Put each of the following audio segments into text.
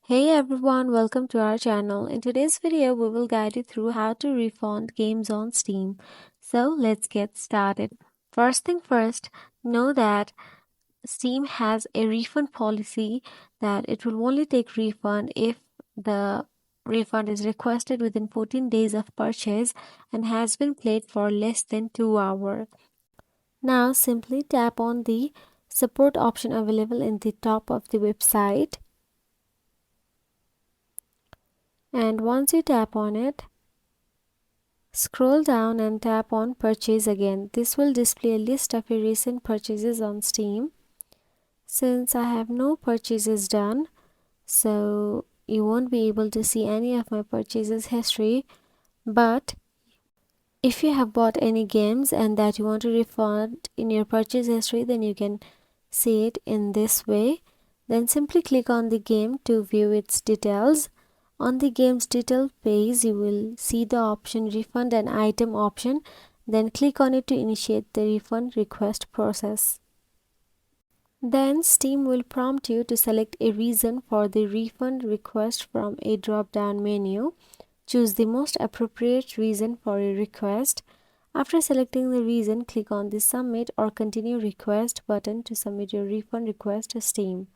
Hey everyone, welcome to our channel. In today's video, we will guide you through how to refund games on Steam. So let's get started. First thing first, know that Steam has a refund policy that it will only take refund if the refund is requested within 14 days of purchase and has been played for less than 2 hours. Now simply tap on the support option available in the top of the website. And once you tap on it, scroll down and tap on purchase again. This will display a list of your recent purchases on Steam. Since I have no purchases done, so you won't be able to see any of my purchases history. But if you have bought any games and that you want to refund in your purchase history, then you can see it in this way. Then simply click on the game to view its details. On the game's detail page, you will see the option refund and item option. Then click on it to initiate the refund request process. Then Steam will prompt you to select a reason for the refund request from a drop-down menu. Choose the most appropriate reason for a request. After selecting the reason, click on the Submit or Continue Request button to submit your refund request to Steam.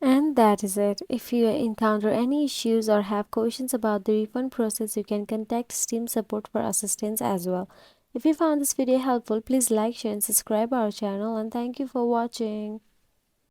And that is it. If you encounter any issues or have questions about the refund process, you can contact Steam support for assistance as well. If you found this video helpful, please like, share and subscribe our channel, and thank you for watching.